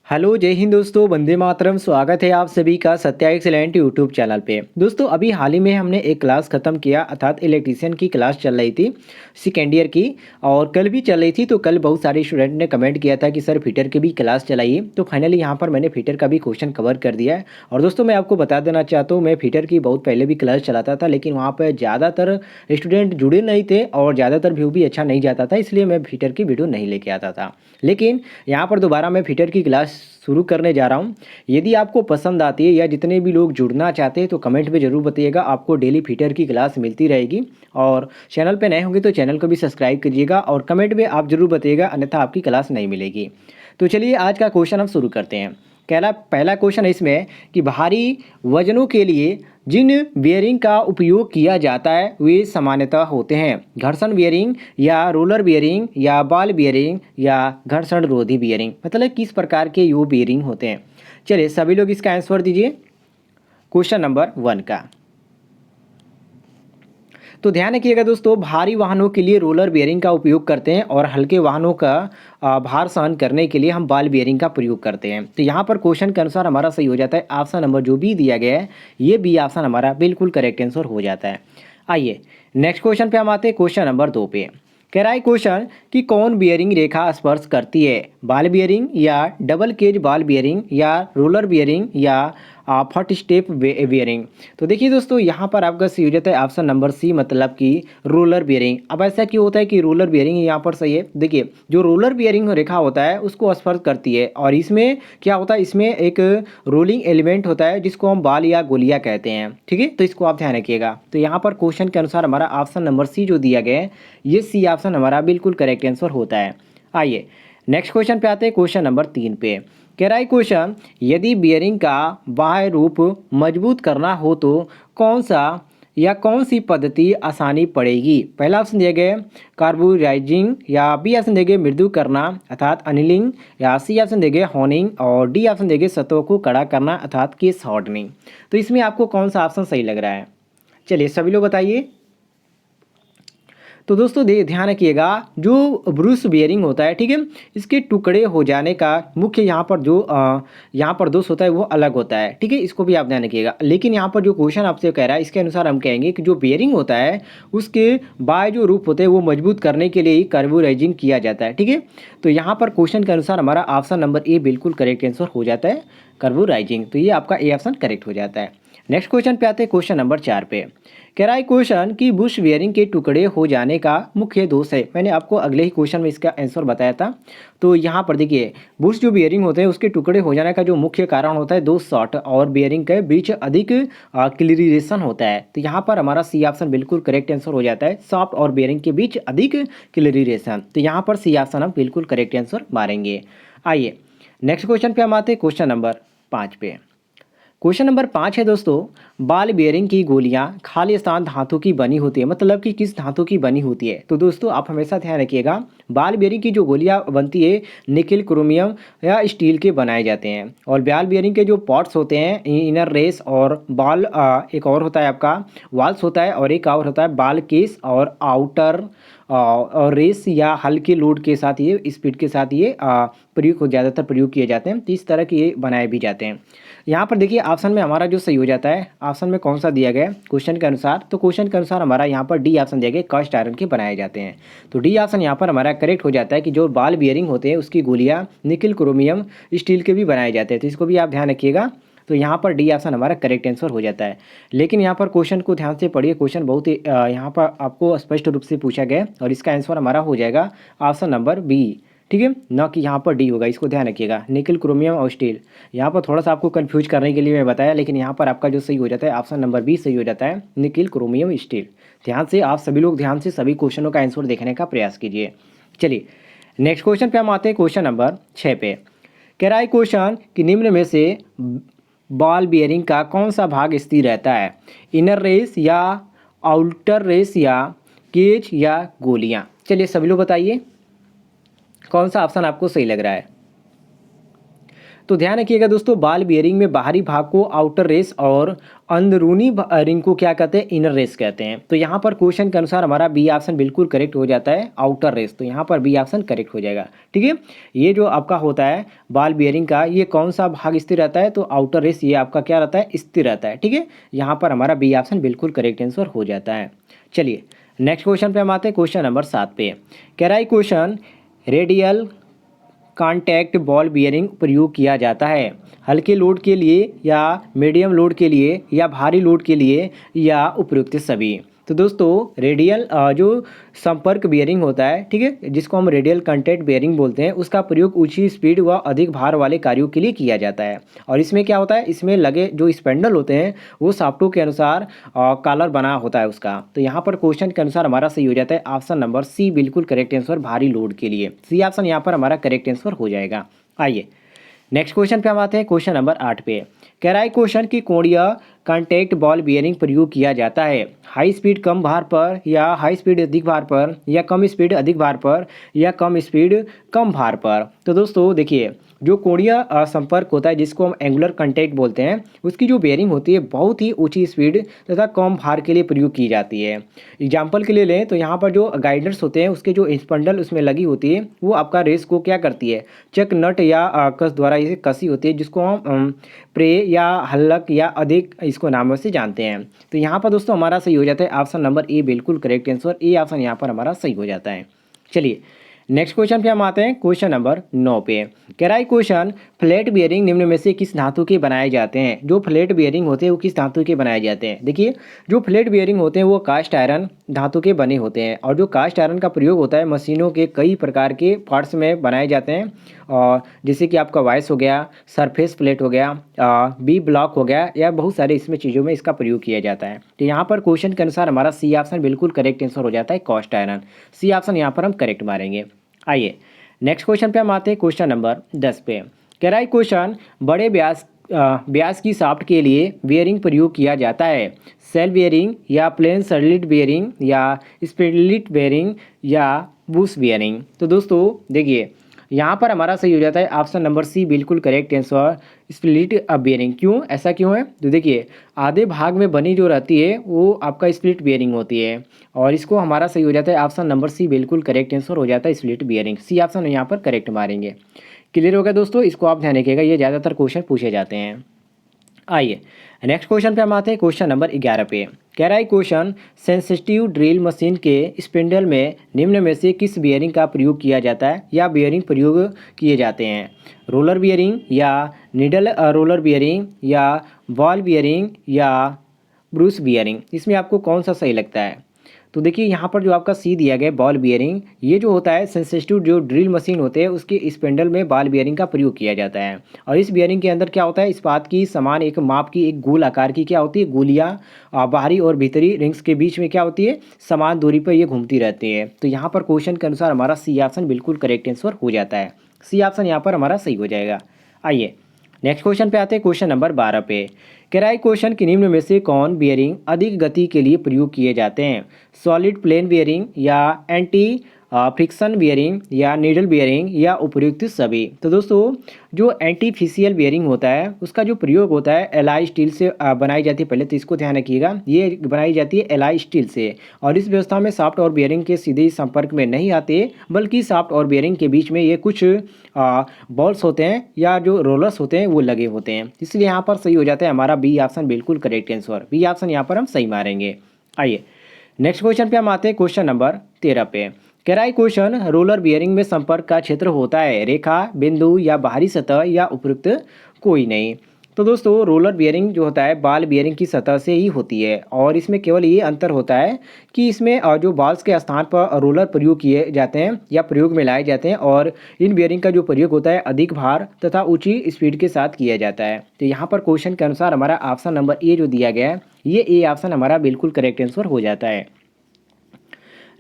Hello जय हिंद दोस्तों, वंदे मातरम। स्वागत है आप सभी का सत्या एक्सीलेंट यूट्यूब चैनल पे। दोस्तों अभी हाल ही में हमने एक क्लास ख़त्म किया, अर्थात इलेक्ट्रीशियन की क्लास चल रही थी सेकेंड ईयर की, और कल भी चल रही थी। तो कल बहुत सारे स्टूडेंट ने कमेंट किया था कि सर फिटर की भी क्लास चलाइए। तो फाइनली यहाँ पर मैंने फिटर का भी क्वेश्चन कवर कर दिया है। और दोस्तों मैं आपको बता देना चाहता हूँ, मैं फिटर की बहुत पहले भी क्लास चलाता था, लेकिन वहाँ पर ज़्यादातर स्टूडेंट जुड़े नहीं थे और ज़्यादातर व्यू भी अच्छा नहीं जाता था, इसलिए मैं फिटर की वीडियो नहीं लेके आता था। लेकिन यहाँ पर दोबारा मैं फिटर की क्लास शुरू करने जा रहा हूँ। यदि आपको पसंद आती है या जितने भी लोग जुड़ना चाहते हैं तो कमेंट में ज़रूर बताइएगा। आपको डेली फिटर की क्लास मिलती रहेगी। और चैनल पे नए होंगे तो चैनल को भी सब्सक्राइब करिएगा और कमेंट में आप ज़रूर बताइएगा, अन्यथा आपकी क्लास नहीं मिलेगी। तो चलिए आज का क्वेश्चन हम शुरू करते हैं। पहला पहला क्वेश्चन है इसमें कि भारी वजनों के लिए जिन बियरिंग का उपयोग किया जाता है वे सामान्यतः होते हैं घर्षण बियरिंग या रोलर बियरिंग या बॉल बियरिंग या घर्षण रोधी बियरिंग। मतलब किस प्रकार के यो बियरिंग होते हैं। चलिए सभी लोग इसका आंसर दीजिए क्वेश्चन नंबर 1 का। तो ध्यान रखिएगा दोस्तों, भारी वाहनों के लिए रोलर बियरिंग का उपयोग करते हैं और हल्के वाहनों का भार सहन करने के लिए हम बॉल बियरिंग का प्रयोग करते हैं। तो यहाँ पर क्वेश्चन के अनुसार हमारा सही हो जाता है ऑप्शन नंबर जो बी दिया गया है, ये बी ऑप्शन हमारा बिल्कुल करेक्ट आंसर हो जाता है। आइए नेक्स्ट क्वेश्चन पे हम आते हैं, क्वेश्चन नंबर 2 पे। कह रहा है क्वेश्चन कि कौन बियरिंग रेखा स्पर्श करती है, बॉल बियरिंग या डबल केज बॉल बियरिंग या रोलर बियरिंग या फट स्टेप बियरिंग। तो देखिए दोस्तों, यहाँ पर आपका सही हो जाता है ऑप्शन नंबर सी, मतलब कि रोलर बियरिंग। अब ऐसा क्यों होता है कि रोलर बियरिंग यहाँ पर सही है। देखिए जो रोलर बियरिंग रेखा होता है उसको स्पर्श करती है, और इसमें क्या होता है, इसमें एक रोलिंग एलिमेंट होता है जिसको हम बाल या गोलियां कहते हैं। ठीक है, तो इसको आप ध्यान रखिएगा। तो यहाँ पर क्वेश्चन के अनुसार हमारा ऑप्शन नंबर सी जो दिया गया है, ये सी ऑप्शन हमारा बिल्कुल करेक्ट आंसर होता है। आइए नेक्स्ट क्वेश्चन पे आते हैं, क्वेश्चन नंबर 3 पे। कह रहा है क्वेश्चन, यदि बियरिंग का बाह्य रूप मजबूत करना हो तो कौन सा या कौन सी पद्धति आसानी पड़ेगी। पहला ऑप्शन दिया गया कार्बोराइजिंग, या बी ऑप्शन दिया गया मृदु करना अर्थात अनिलिंग, या सी ऑप्शन दिया गया होनिंग, और डी ऑप्शन दिया गया सतहों को कड़ा करना अर्थात केस हार्डनिंग। तो इसमें आपको कौन सा ऑप्शन सही लग रहा है। चलिए सभी लोग बताइए। तो दोस्तों ध्यान रखिएगा, जो ब्रूस बियरिंग होता है, ठीक है, इसके टुकड़े हो जाने का मुख्य यहाँ पर जो यहाँ पर दोष होता है वो अलग होता है। ठीक है, इसको भी आप ध्यान रखिएगा। लेकिन यहाँ पर जो क्वेश्चन आपसे कह रहा है इसके अनुसार हम कहेंगे कि जो बियरिंग होता है उसके बाय जो रूप होते हैं वो मजबूत करने के लिए ही कार्बोराइजिंग किया जाता है। ठीक है, तो यहाँ पर क्वेश्चन के अनुसार हमारा ऑप्शन नंबर ए बिल्कुल करेक्ट आंसर हो जाता है, कार्बोराइजिंग। तो ये आपका ए ऑप्शन करेक्ट हो जाता है। नेक्स्ट क्वेश्चन पे आते हैं, क्वेश्चन नंबर 4 पे। कह रहा है क्वेश्चन कि बुश बियरिंग के टुकड़े हो जाने का मुख्य दोष है। मैंने आपको अगले ही क्वेश्चन में इसका आंसर बताया था। तो यहाँ पर देखिए, बुश जो बियरिंग होते हैं उसके टुकड़े हो जाने का जो मुख्य कारण होता है दो शॉर्ट और बियरिंग के बीच अधिक क्लियरेशन होता है। तो यहाँ पर हमारा सी ऑप्शन बिल्कुल करेक्ट आंसर हो जाता है, सॉफ्ट और बियरिंग के बीच अधिक क्लियरेशन। तो यहाँ पर सी ऑप्शन हम बिल्कुल करेक्ट आंसर मारेंगे। आइए नेक्स्ट क्वेश्चन पे हम आते हैं, क्वेश्चन नंबर 5 पे। क्वेश्चन नंबर 5 है दोस्तों, बॉल बेयरिंग की गोलियां खालिस्तान धातु की बनी होती है, मतलब कि किस धातु की बनी होती है। तो दोस्तों आप हमेशा ध्यान रखिएगा, बॉल बेयरिंग की जो गोलियां बनती है निकेल क्रोमियम या स्टील के बनाए जाते हैं। और बॉल बेयरिंग के जो पार्ट्स होते हैं इनर रेस और बॉल, एक और होता है आपका वाल्स होता है, और एक और होता है बॉल केस और आउटर और रेस या हल्के लोड के साथ ये स्पीड के साथ ये प्रयोग ज़्यादातर प्रयोग किए जाते हैं। तो इस तरह के ये बनाए भी जाते हैं। यहाँ पर देखिए ऑप्शन में हमारा जो सही हो जाता है, ऑप्शन में कौन सा दिया गया है क्वेश्चन के अनुसार। तो क्वेश्चन के अनुसार हमारा यहाँ पर डी ऑप्शन दिया गया, कास्ट आयरन के बनाए जाते हैं। तो डी ऑप्शन यहाँ पर हमारा करेक्ट हो जाता है कि जो बॉल बियरिंग होते हैं उसकी गोलियाँ निकिल क्रोमियम स्टील के भी बनाए जाते हैं। तो इसको भी आप ध्यान रखिएगा। तो यहाँ पर डी ऑप्शन हमारा करेक्ट आंसर हो जाता है। लेकिन यहाँ पर क्वेश्चन को ध्यान से पढ़िए, क्वेश्चन बहुत ही यहाँ पर आपको स्पष्ट रूप से पूछा गया है, और इसका आंसर हमारा हो जाएगा ऑप्शन नंबर बी। ठीक है, ना कि यहाँ पर डी होगा, इसको ध्यान रखिएगा। निकल क्रोमियम और स्टील, यहाँ पर थोड़ा सा आपको कंफ्यूज करने के लिए मैं बताया, लेकिन यहाँ पर आपका जो सही हो जाता है ऑप्शन नंबर बी सही हो जाता है, निकल क्रोमियम स्टील। ध्यान से आप सभी लोग ध्यान से सभी क्वेश्चनों का आंसर देखने का प्रयास कीजिए। चलिए नेक्स्ट क्वेश्चन पे हम आते हैं, क्वेश्चन नंबर 6 पे। कह रहा है क्वेश्चन कि निम्न में से बॉल बियरिंग का कौन सा भाग स्थिर रहता है, इनर रेस या आउटर रेस या केज या गोलियाँ। चलिए सभी लोग बताइए कौन सा ऑप्शन आपको सही लग रहा है। तो ध्यान रखिएगा दोस्तों, बॉल बियरिंग में बाहरी भाग को आउटर रेस और अंदरूनी रिंग को क्या कहते हैं, इनर रेस कहते हैं। तो यहाँ पर क्वेश्चन के अनुसार हमारा बी ऑप्शन बिल्कुल करेक्ट हो जाता है, आउटर रेस। तो यहाँ पर बी ऑप्शन करेक्ट हो जाएगा। ठीक है, ये जो आपका होता है बॉल बियरिंग का, ये कौन सा भाग स्थिर रहता है, तो आउटर रेस ये आपका क्या रहता है, स्थिर रहता है। ठीक है, यहाँ पर हमारा बी ऑप्शन बिल्कुल करेक्ट आंसर हो जाता है। चलिए नेक्स्ट क्वेश्चन पे हम आते हैं, क्वेश्चन नंबर 7 पे। कह रहा है question, radial contact ball bearing प्रयोग किया जाता है हल्के लोड के लिए या मीडियम लोड के लिए या भारी लोड के लिए या उपयुक्त सभी। तो दोस्तों रेडियल जो संपर्क बियरिंग होता है, ठीक है, जिसको हम रेडियल कॉन्टैक्ट बियरिंग बोलते हैं, उसका प्रयोग ऊंची स्पीड व अधिक भार वाले कार्यों के लिए किया जाता है। और इसमें क्या होता है, इसमें लगे जो स्पेंडल होते हैं वो साफ्टों के अनुसार कॉलर बना होता है उसका। तो यहाँ पर क्वेश्चन के अनुसार हमारा सही हो जाता है ऑप्शन नंबर सी बिल्कुल करेक्ट आंसर, भारी लोड के लिए। सी ऑप्शन यहाँ पर हमारा करेक्ट आंसर हो जाएगा। आइए नेक्स्ट क्वेश्चन पे हम आते हैं, क्वेश्चन नंबर 8 पे। कह रहा है क्वेश्चन की कोणीय कॉन्टैक्ट बॉल बियरिंग प्रयोग किया जाता है हाई स्पीड कम भार पर या हाई स्पीड अधिक भार पर या कम स्पीड अधिक भार पर या कम स्पीड कम भार पर। तो दोस्तों देखिए, जो कोणीय संपर्क होता है जिसको हम एंगुलर कॉन्टैक्ट बोलते हैं, उसकी जो बेयरिंग होती है बहुत ही ऊंची स्पीड तथा कम भार के लिए प्रयोग की जाती है। एग्जाम्पल के लिए लें तो यहाँ पर जो गाइडर्स होते हैं उसके जो स्पंडल उसमें लगी होती है वो आपका रेस को क्या करती है, चक नट या कस द्वारा इसे कसी होती है, जिसको हम प्रे या हल्लक या अधिक इसको नामों से जानते हैं। तो यहाँ पर दोस्तों हमारा सही हो जाता है ऑप्शन नंबर ए बिल्कुल करेक्ट आंसर, ए ऑप्शन यहाँ पर हमारा सही हो जाता है। चलिए नेक्स्ट क्वेश्चन पे हम आते हैं, क्वेश्चन नंबर 9 पे। कह रहा है क्वेश्चन, फ्लैट बियरिंग निम्न में से किस धातु के बनाए जाते हैं। जो फ्लैट बियरिंग होते हैं वो किस धातु के बनाए जाते हैं। देखिए, जो फ्लैट बियरिंग होते हैं वो कास्ट आयरन धातु के बने होते हैं, और जो कास्ट आयरन का प्रयोग होता है मशीनों के कई प्रकार के पार्ट्स में बनाए जाते हैं, और जैसे कि आपका वाइस हो गया, सरफेस प्लेट हो गया, बी ब्लॉक हो गया, या बहुत सारे इसमें चीज़ों में इसका प्रयोग किया जाता है। तो यहाँ पर क्वेश्चन के अनुसार हमारा सी ऑप्शन बिल्कुल करेक्ट आंसर हो जाता है, कास्ट आयरन। सी ऑप्शन यहाँ पर हम करेक्ट मारेंगे। आइए नेक्स्ट क्वेश्चन पे हम आते हैं, क्वेश्चन नंबर 10 पे। कह रहा है क्वेश्चन, बड़े व्यास की शाफ्ट के लिए बियरिंग प्रयोग किया जाता है सेल बियरिंग या प्लेन सर्लिट बियरिंग या स्पिरिट बियरिंग या बुश बियरिंग। तो दोस्तों देखिए, यहाँ पर हमारा सही हो जाता है ऑप्शन नंबर सी बिल्कुल करेक्ट आंसर, स्प्लिट बियरिंग। क्यों, ऐसा क्यों है, तो देखिए आधे भाग में बनी जो रहती है वो आपका स्प्लिट बियरिंग होती है, और इसको हमारा सही हो जाता है ऑप्शन नंबर सी बिल्कुल करेक्ट आंसर हो जाता है, स्प्लिट बियरिंग। सी ऑप्शन यहाँ पर करेक्ट मारेंगे। क्लियर हो गया दोस्तों, इसको आप ध्यान रखिएगा, ये ज़्यादातर क्वेश्चन पूछे जाते हैं। आइए नेक्स्ट क्वेश्चन पे हम आते हैं, क्वेश्चन नंबर 11 पे। कह रहा है क्वेश्चन, सेंसिटिव ड्रिल मशीन के स्पिंडल में निम्न में से किस बियरिंग का प्रयोग किया जाता है या बियरिंग प्रयोग किए जाते हैं, रोलर बियरिंग या निडल रोलर बियरिंग या बॉल बियरिंग या ब्रूस बियरिंग। इसमें आपको कौन सा सही लगता है। तो देखिए यहाँ पर जो आपका सी दिया गया है बॉल बियरिंग, ये जो होता है सेंसिटिव जो ड्रिल मशीन होते हैं उसके स्पेंडल में बॉल बियरिंग का प्रयोग किया जाता है। और इस बियरिंग के अंदर क्या होता है, इस्पात की समान एक माप की एक गोल आकार की क्या होती है, गोलियाँ बाहरी और भीतरी रिंग्स के बीच में क्या होती है, समान दूरी पर ये घूमती रहती है। तो यहाँ पर क्वेश्चन के अनुसार हमारा सी ऑप्शन बिल्कुल करेक्ट आंसर हो जाता है, सी ऑप्शन यहाँ पर हमारा सही हो जाएगा। आइए नेक्स्ट क्वेश्चन पे आते हैं, क्वेश्चन नंबर 12 पे। कह रहा है क्वेश्चन कि निम्न में से कौन बियरिंग अधिक गति के लिए प्रयोग किए जाते हैं, सॉलिड प्लेन बियरिंग या एंटी फ्रिक्शन बियरिंग या नीडल बियरिंग या उपयुक्त सभी। तो दोस्तों जो एंटीफिशियल बियरिंग होता है उसका जो प्रयोग होता है एलाई स्टील से बनाई जाती है। पहले तो इसको ध्यान रखिएगा, ये बनाई जाती है एलाई स्टील से, और इस व्यवस्था में शाफ्ट और बियरिंग के सीधे संपर्क में नहीं आते, बल्कि शाफ्ट और बियरिंग के बीच में ये कुछ बॉल्स होते हैं या जो रोलर्स होते हैं वो लगे होते हैं। इसलिए यहाँ पर सही हो जाता है हमारा बी ऑप्शन बिल्कुल करेक्ट आंसर, बी ऑप्शन यहाँ पर हम सही मारेंगे। आइए नेक्स्ट क्वेश्चन पे हम आते हैं, क्वेश्चन नंबर 13 पे। कह रहा है क्वेश्चन, रोलर बियरिंग में संपर्क का क्षेत्र होता है रेखा, बिंदु या बाहरी सतह या उपयुक्त कोई नहीं। तो दोस्तों रोलर बियरिंग जो होता है बॉल बियरिंग की सतह से ही होती है, और इसमें केवल ये अंतर होता है कि इसमें जो बॉल्स के स्थान पर रोलर प्रयोग किए जाते हैं या प्रयोग में लाए जाते हैं, और इन बियरिंग का जो प्रयोग होता है अधिक भार तथा ऊंची स्पीड के साथ किया जाता है। तो यहाँ पर क्वेश्चन के अनुसार हमारा ऑप्शन नंबर ए जो दिया गया है, ये ए ऑप्शन हमारा बिल्कुल करेक्ट आंसर हो जाता है।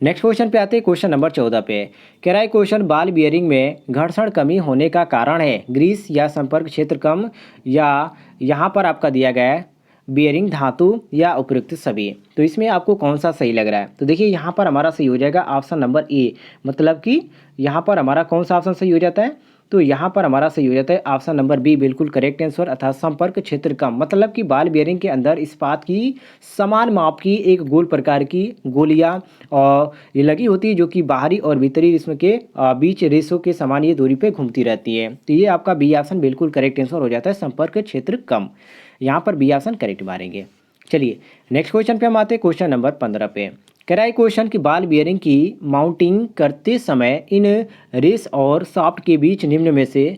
नेक्स्ट क्वेश्चन पे आते हैं, क्वेश्चन नंबर 14 पे। कह रहा है क्वेश्चन, बॉल बियरिंग में घर्षण कमी होने का कारण है ग्रीस या संपर्क क्षेत्र कम, या यहाँ पर आपका दिया गया है बियरिंग धातु या उपयुक्त सभी। तो इसमें आपको कौन सा सही लग रहा है। तो देखिए यहाँ पर हमारा सही हो जाएगा ऑप्शन नंबर ए, मतलब कि यहाँ पर हमारा कौन सा ऑप्शन सही हो जाता है, तो यहाँ पर हमारा सही हो जाता है ऑप्शन नंबर बी बिल्कुल करेक्ट आंसर, अर्थात संपर्क क्षेत्र कम, मतलब कि बॉल बेयरिंग के अंदर इस्पात की समान माप की एक गोल प्रकार की गोलियां और ये लगी होती है जो कि बाहरी और भीतरी इसमें के बीच रेसों के समान ये दूरी पे घूमती रहती है। तो ये आपका बी ऑप्शन बिल्कुल करेक्ट आंसर हो जाता है, संपर्क क्षेत्र कम। यहाँ पर बी ऑप्शन करेक्ट मारेंगे। चलिए नेक्स्ट क्वेश्चन पे हम आते हैं, क्वेश्चन नंबर 15 पे। कह रहा है क्वेश्चन की बॉल बियरिंग की माउंटिंग करते समय इन रेस और शाफ्ट के बीच निम्न में से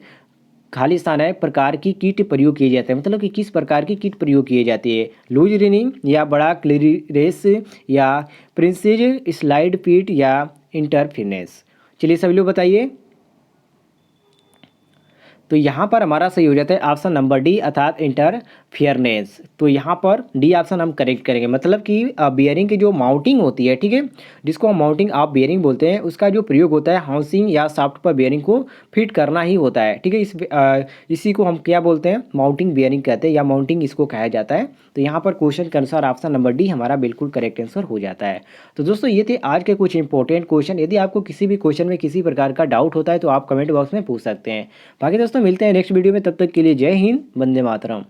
खाली स्थान है प्रकार की किट प्रयोग किए जाते हैं, मतलब कि किस प्रकार की किट प्रयोग किए जाती है, लूज रिनिंग या बड़ा क्लियरेंस या प्रिंसेज स्लाइड पीट या इंटरफिनेस। चलिए सभी लोग बताइए। तो यहाँ पर हमारा सही हो जाता है ऑप्शन नंबर डी अर्थात इंटरफियरनेस। तो यहाँ पर डी ऑप्शन हम करेक्ट करेंगे, मतलब कि बियरिंग की जो माउंटिंग होती है, ठीक है, जिसको हम माउंटिंग ऑफ बियरिंग बोलते हैं, उसका जो प्रयोग होता है हाउसिंग या शाफ्ट पर बियरिंग को फिट करना ही होता है, ठीक है। इसी को हम क्या बोलते हैं, माउंटिंग बियरिंग कहते हैं या माउंटिंग इसको कहा जाता है। तो यहाँ पर क्वेश्चन के अनुसार ऑप्शन नंबर डी हमारा बिल्कुल करेक्ट आंसर हो जाता है। तो दोस्तों ये थे आज के कुछ इंपॉर्टेंट क्वेश्चन। यदि आपको किसी भी क्वेश्चन में किसी प्रकार का डाउट होता है तो आप कमेंट बॉक्स में पूछ सकते हैं। बाकी दोस्तों मिलते हैं नेक्स्ट वीडियो में, तब तक के लिए जय हिंद, वंदे मातरम।